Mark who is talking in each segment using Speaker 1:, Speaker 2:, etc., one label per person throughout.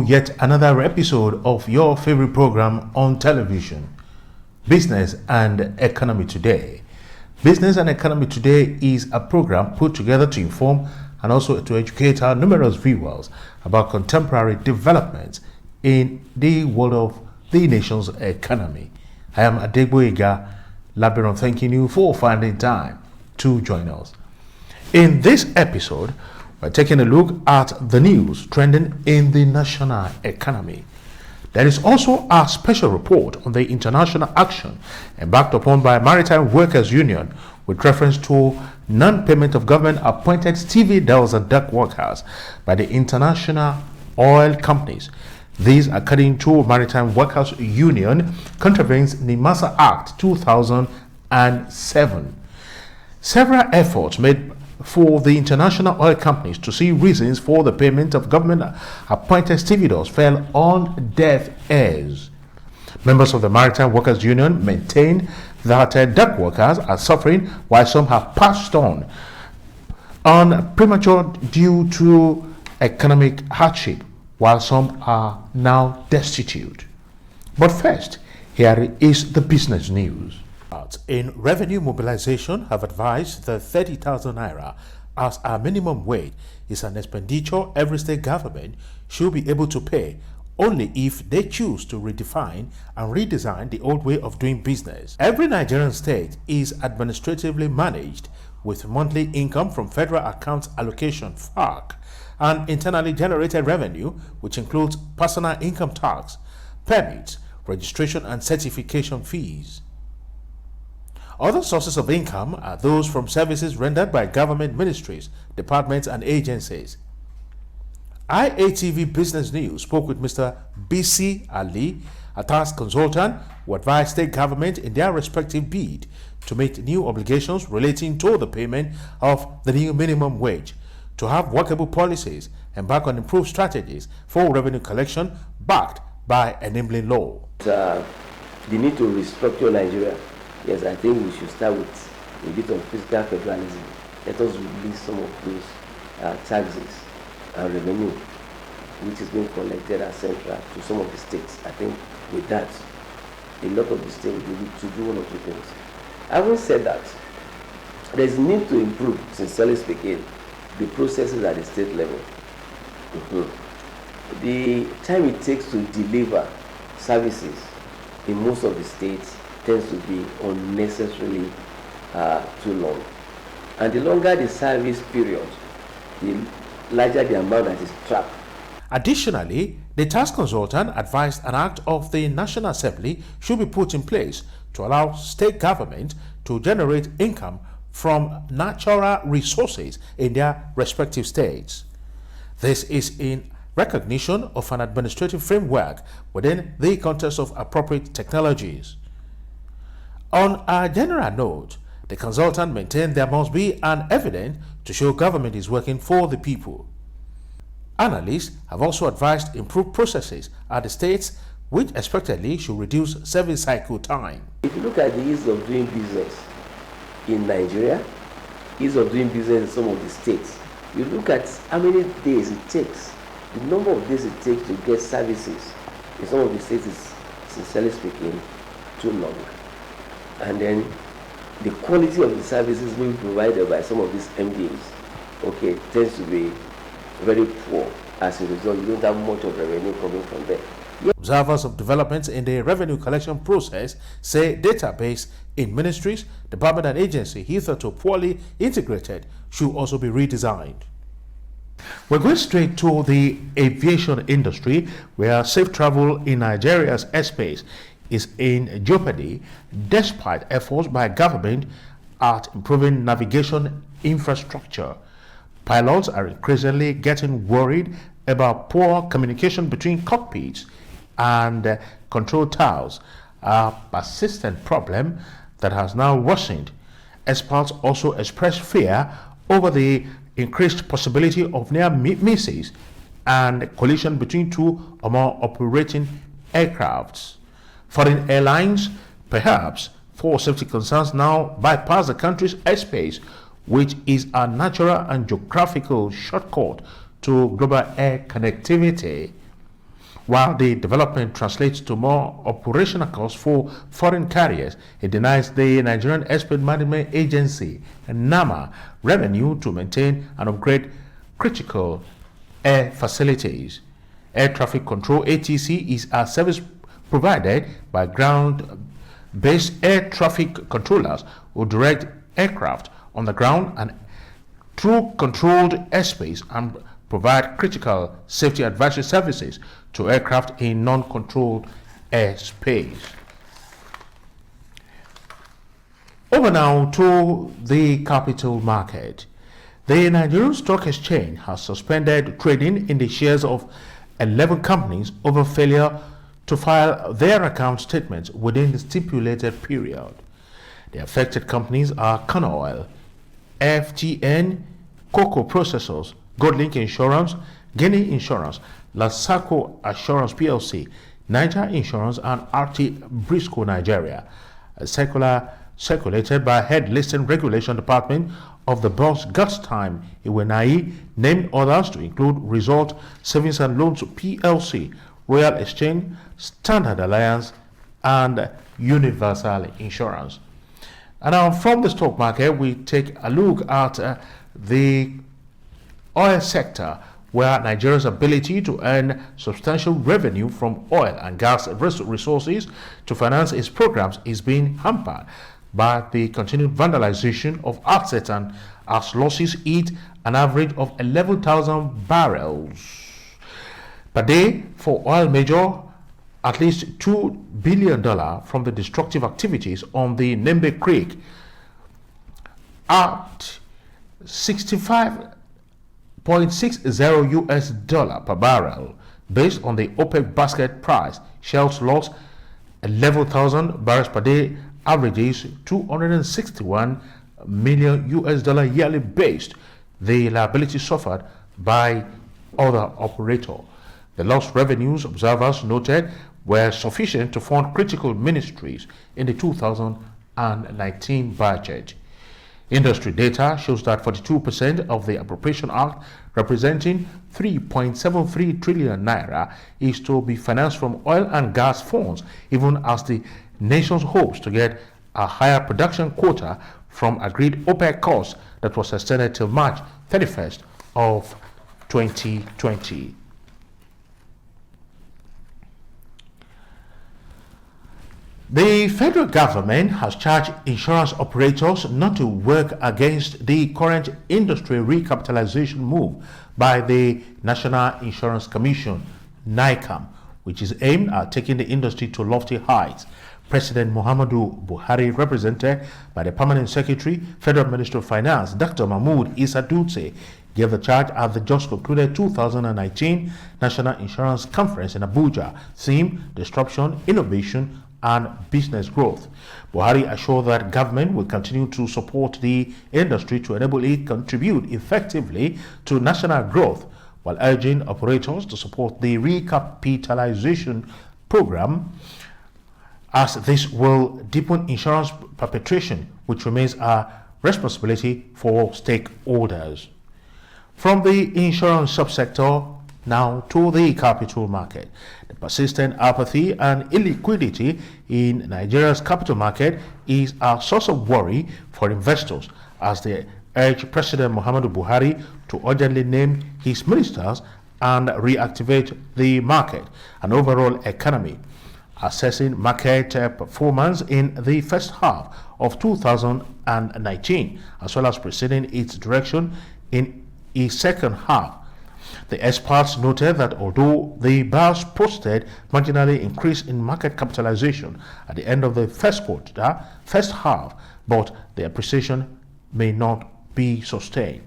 Speaker 1: yet another episode of your favorite program on television, Business and Economy Today. Business and Economy Today is a program put together to inform and also to educate our numerous viewers about contemporary developments in the world of the nation's economy. I am Adegboyega Labiron, thanking you for finding time to join us. In this episode, we're taking a look at the news trending in the national economy. There is also a special report on the international action embarked upon by Maritime Workers Union with reference to non-payment of government-appointed stevedores and dock workers by the international oil companies. These, according to Maritime Workers Union, contravenes NIMASA Act 2007. Several efforts made for the international oil companies to see reasons for the payment of government-appointed stevedores fell on deaf ears. Members of the Maritime Workers Union maintain that dock workers are suffering while some have passed on premature due to economic hardship, while some are now destitute. But first, here is the business news. In revenue mobilization have advised that 30,000 naira as a minimum wage is an expenditure every state government should be able to pay only if they choose to redefine and redesign the old way of doing business. Every Nigerian state is administratively managed with monthly income from Federal Accounts Allocation (FAC) and internally generated revenue, which includes personal income tax, permits, registration and certification fees. Other sources of income are those from services rendered by government ministries, departments, and agencies. IATV Business News spoke with Mr. B.C. Ali, a tax consultant who advised state government in their respective bid to meet new obligations relating to the payment of the new minimum wage, to have workable policies, embark on improved strategies for revenue collection backed by enabling law.
Speaker 2: The need to restructure Nigeria. Yes, I think we should start with a bit of fiscal federalism. Let us release some of those taxes and revenue which is being collected as central to some of the states. I think with that, a lot of the states will need to do one or two things. Having said that, there is a need to improve, sincerely speaking, the processes at the state level. The time it takes to deliver services in most of the states tends to be unnecessarily too long. And the longer the service period, the larger the amount that is trapped.
Speaker 1: Additionally, the tax consultant advised an act of the National Assembly should be put in place to allow state government to generate income from natural resources in their respective states. This is in recognition of an administrative framework within the context of appropriate technologies. On a general note, the consultant maintained there must be an evidence to show government is working for the people. Analysts have also advised improved processes at the states, which expectedly should reduce service cycle time.
Speaker 2: If you look at the ease of doing business in Nigeria, ease of doing business in some of the states, you look at how many days it takes, the number of days it takes to get services in some of the states is, sincerely speaking, too long. And then the quality of the services being provided by some of these MDAs, tends to be very poor. As a result, you don't have much of revenue coming from there.
Speaker 1: Observers of developments in the revenue collection process say database in ministries, department and agency hitherto poorly integrated should also be redesigned. We're going straight to the aviation industry, where safe travel in Nigeria's airspace is in jeopardy despite efforts by government at improving navigation infrastructure. Pilots are increasingly getting worried about poor communication between cockpits and control towers, a persistent problem that has now worsened. Experts also express fear over the increased possibility of near misses and collision between two or more operating aircrafts. Foreign airlines, perhaps for safety concerns, now bypass the country's airspace, which is a natural and geographical shortcut to global air connectivity. While the development translates to more operational costs for foreign carriers, it denies the Nigerian Export Management Agency, NAMA, revenue to maintain and upgrade critical air facilities. Air Traffic Control (ATC) is a service provided by ground-based air traffic controllers who direct aircraft on the ground and through controlled airspace and provide critical safety advisory services to aircraft in non-controlled airspace. Over now to the capital market. The Nigerian Stock Exchange has suspended trading in the shares of 11 companies over failure to file their account statements within the stipulated period. The affected companies are Kano Oil, FGN, Cocoa Processors, Goldlink Insurance, Guinea Insurance, Lasaco Assurance PLC, Niger Insurance, and RT Briscoe Nigeria. A circular circulated by Head Listing Regulation Department of the boss Gutstime Iwenai named others to include Result Savings and Loans PLC, Royal Exchange, Standard Alliance, and Universal Insurance. And now from the stock market, we take a look at the oil sector, where Nigeria's ability to earn substantial revenue from oil and gas resources to finance its programs is being hampered by the continued vandalization of assets, and as losses hit an average of 11,000 barrels per day for oil major, at least $2 billion from the destructive activities on the Nembe Creek at 65.60 US dollar per barrel. Based on the OPEC basket price, Shell's lost 11,000 barrels per day averages 261 million US dollar yearly based. The liability suffered by other operator. The lost revenues, observers noted, were sufficient to fund critical ministries in the 2019 budget. Industry data shows that 42% of the Appropriation Act, representing 3.73 trillion naira, is to be financed from oil and gas funds, even as the nation hopes to get a higher production quota from agreed OPEC costs that was extended till March 31st of 2020. The federal government has charged insurance operators not to work against the current industry recapitalization move by the National Insurance Commission, NICAM, which is aimed at taking the industry to lofty heights. President Muhammadu Buhari, represented by the Permanent Secretary, Federal Minister of Finance, Dr. Mahmood Issa Dutse, gave the charge at the just concluded 2019 National Insurance Conference in Abuja, theme Disruption, Innovation, and Business Growth. Buhari assured that government will continue to support the industry to enable it contribute effectively to national growth, while urging operators to support the recapitalization program, as this will deepen insurance perpetuation, which remains a responsibility for stakeholders. From the insurance subsector now to the capital market. The persistent apathy and illiquidity in Nigeria's capital market is a source of worry for investors, as they urge President Muhammadu Buhari to urgently name his ministers and reactivate the market and overall economy. Assessing market performance in the first half of 2019, as well as preceding its direction in its second half. The experts noted that although the bars posted marginally increase in market capitalization at the end of the first half, but the appreciation may not be sustained.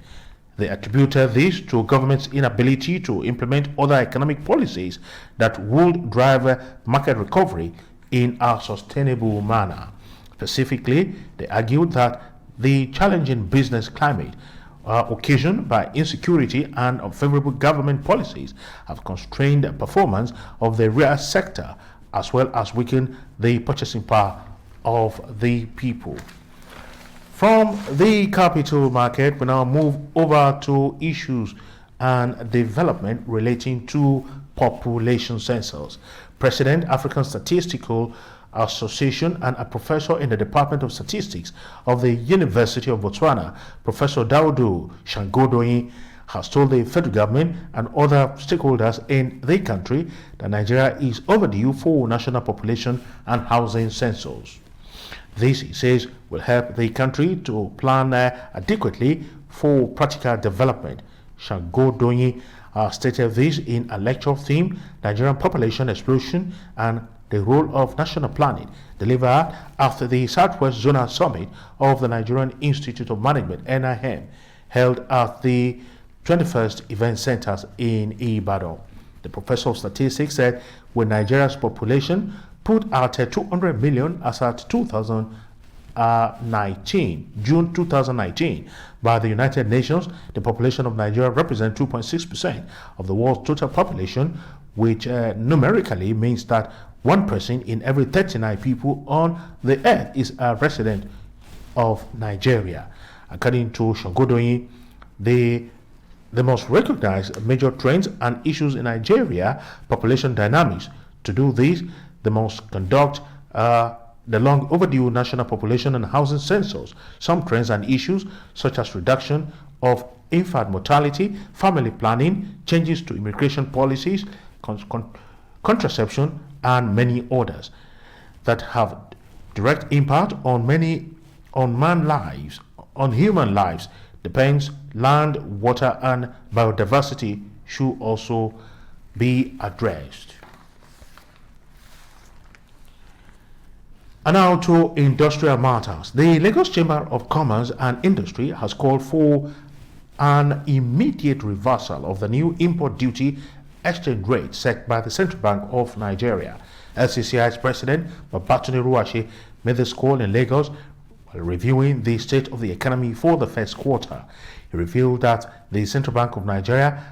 Speaker 1: They attributed this to government's inability to implement other economic policies that would drive market recovery in a sustainable manner. Specifically, they argued that the challenging business climate occasioned by insecurity and unfavorable government policies have constrained the performance of the real sector, as well as weakened the purchasing power of the people. From the capital market, we now move over to issues and development relating to population census. President, African Statistical Association, and a professor in the Department of Statistics of the University of Botswana, Professor Daudu Shangodoyin, has told the federal government and other stakeholders in the country that Nigeria is overdue for national population and housing census. This, he says, will help the country to plan adequately for practical development. Shangodoyin stated this in a lecture themed Nigerian Population Explosion and the Role of National Planning, delivered after the Southwest Zonal Summit of the Nigerian Institute of Management, NIM, held at the 21st Event Centers in Ibadan. The professor of statistics said with Nigeria's population put at 200 million as at June 2019, by the United Nations, the population of Nigeria represents 2.6% of the world's total population, which numerically means that 1 person in every 39 people on the earth is a resident of Nigeria. According to Shangodoyin, the most recognized major trends and issues in Nigeria population dynamics. To do this, they must conduct the long overdue national population and housing census. Some trends and issues such as reduction of infant mortality, family planning, changes to immigration policies, contraception, and many others that have direct impact on human lives. Depends, land, water, and biodiversity should also be addressed. And now to industrial matters. The Lagos Chamber of Commerce and Industry has called for an immediate reversal of the new import duty exchange rate set by the Central Bank of Nigeria. LCCI's President Babatunde Ruwashi made this call in Lagos while reviewing the state of the economy for the first quarter. He revealed that the Central Bank of Nigeria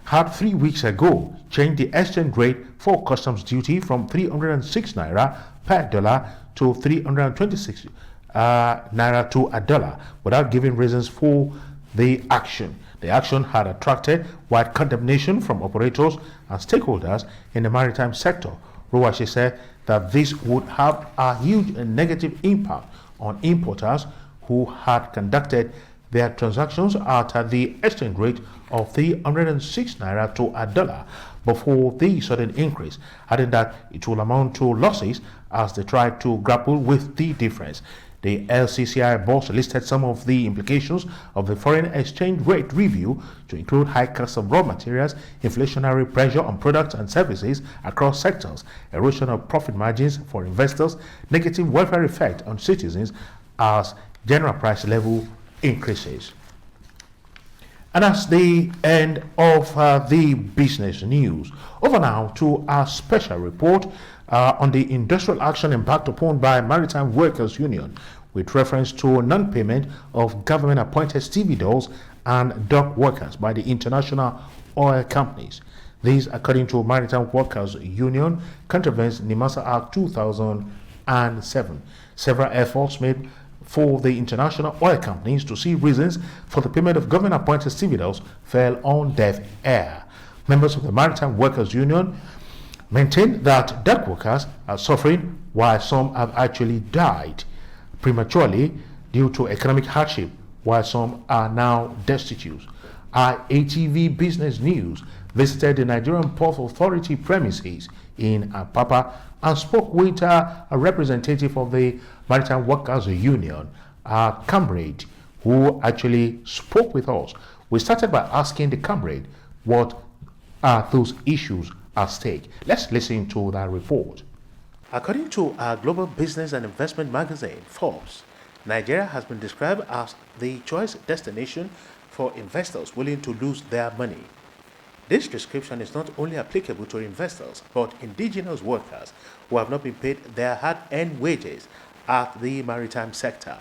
Speaker 1: had 3 weeks ago changed the exchange rate for customs duty from 306 naira per dollar to 326 naira to a dollar without giving reasons for the action. The action had attracted wide condemnation from operators and stakeholders in the maritime sector. Ruwashi said that this would have a huge negative impact on importers who had conducted their transactions at the exchange rate of 306 naira to a dollar before the sudden increase, adding that it will amount to losses as they try to grapple with the difference. The LCCI boss listed some of the implications of the foreign exchange rate review to include high costs of raw materials, inflationary pressure on products and services across sectors, erosion of profit margins for investors, negative welfare effect on citizens as general price level increases. And that's the end of the business news. Over now to our special report on the industrial action embarked upon by Maritime Workers Union with reference to non-payment of government-appointed stevedores and dock workers by the international oil companies. These, according to Maritime Workers Union, contravenes NIMASA Act 2007. Several efforts made for the international oil companies to see reasons for the payment of government-appointed stevedores fell on deaf ear. Members of the Maritime Workers Union maintain that dock workers are suffering while some have actually died prematurely due to economic hardship, while some are now destitute. IATV Business News visited the Nigerian Port Authority premises in Apapa and spoke with a representative of the Maritime Workers Union, a comrade, who actually spoke with us. We started by asking the comrade what are those issues at stake. Let's listen to that report. According to our global business and investment magazine, Forbes, Nigeria has been described as the choice destination for investors willing to lose their money. This description is not only applicable to investors, but indigenous workers who have not been paid their hard-earned wages at the maritime sector.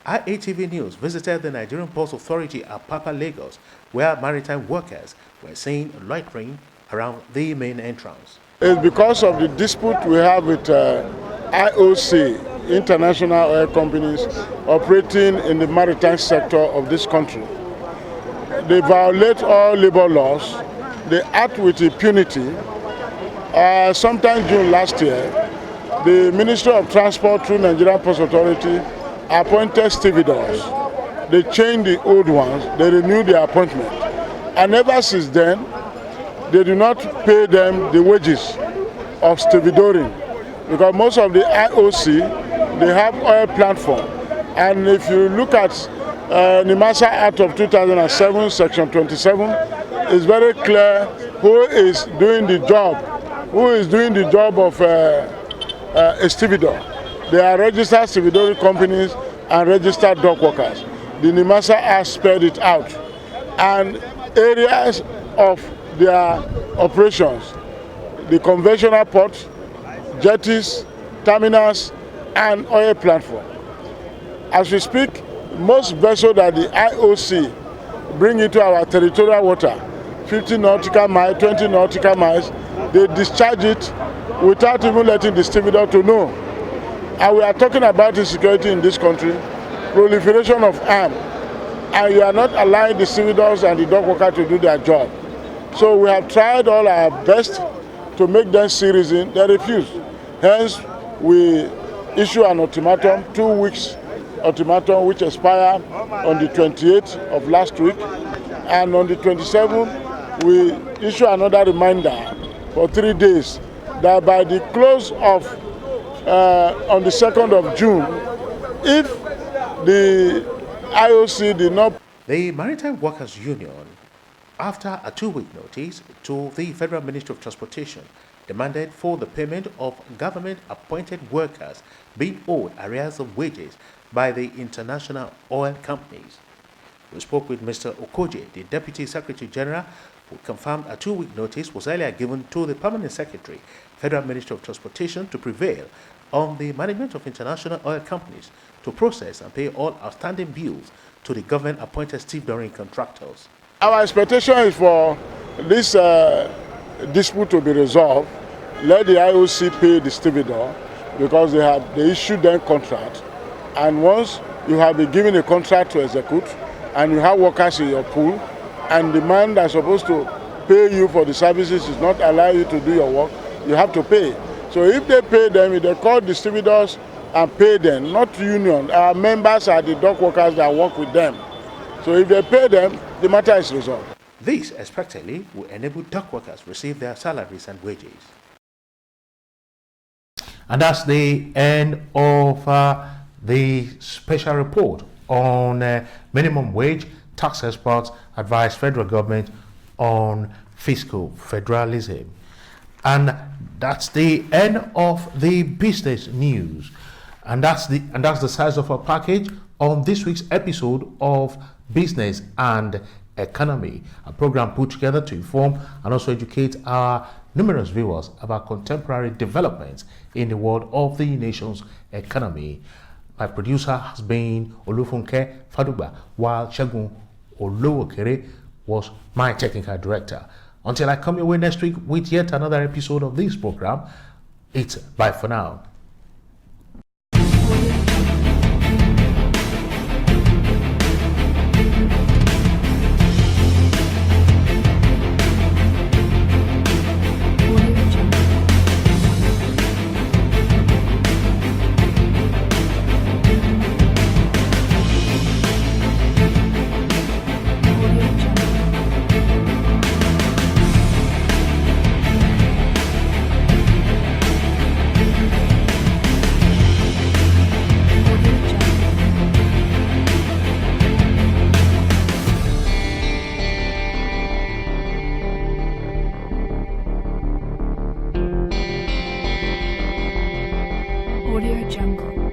Speaker 1: IATV News visited the Nigerian Port Authority at Apapa, Lagos, where maritime workers were seen loitering around the main entrance.
Speaker 3: It's because of the dispute we have with IOC, international oil companies operating in the maritime sector of this country. They violate all labor laws. they act with impunity. Sometime June last year, the Ministry of Transport through Nigerian Post Authority appointed stevedores. They changed the old ones, they renewed their appointment. And ever since then, they do not pay them the wages of stevedoring, because most of the IOC, they have oil platform. And if you look at NIMASA Act of 2007, Section 27, it's very clear who is doing the job of a stevedore. They are registered stevedoring companies and registered dock workers. The NIMASA Act spelled it out. And areas of their operations, the conventional ports, jetties, terminals, and oil platform. As we speak, most vessels that the IOC bring into our territorial water, 50 nautical miles, 20 nautical miles, they discharge it without even letting the stevedore to know. And we are talking about insecurity in this country, proliferation of arms, and you are not allowing the stevedores and the dock workers to do their job. So we have tried all our best to make them see reason. They refuse. Hence, we issue an ultimatum, 2 weeks ultimatum, which expired on the 28th of last week. And on the 27th, we issue another reminder for 3 days that by the close of, on the 2nd of June, if the IOC did not...
Speaker 1: The Maritime Workers Union, after a 2-week notice to the Federal Ministry of Transportation, demanded for the payment of government-appointed workers being owed arrears of wages by the international oil companies. We spoke with Mr. Okoje, the Deputy Secretary General, who confirmed a 2-week notice was earlier given to the Permanent Secretary, Federal Ministry of Transportation, to prevail on the management of international oil companies to process and pay all outstanding bills to the government-appointed stevedoring contractors.
Speaker 3: Our expectation is for this dispute to be resolved. Let the IOC pay the stevedore, because they issued them contract. And once you have been given a contract to execute, and you have workers in your pool, and the man that's supposed to pay you for the services is not allow you to do your work, you have to pay. So if they pay them, if they call the stevedores and pay them, not union, our members are the dock workers that work with them. So if they pay them, the matter is resolved.
Speaker 1: This expectedly will enable dock workers receive their salaries and wages. And that's the end of the special report on minimum wage. Tax experts advise federal government on fiscal federalism. And that's the end of the business news. And that's the size of our package on this week's episode of Business and Economy, a program put together to inform and also educate our numerous viewers about contemporary developments in the world of the nation's economy. My producer has been Olufunke Faduba, while Segun Olowokere was my technical director. Until I come your way next week with yet another episode of this program, it's bye for now.
Speaker 4: Audio Jungle.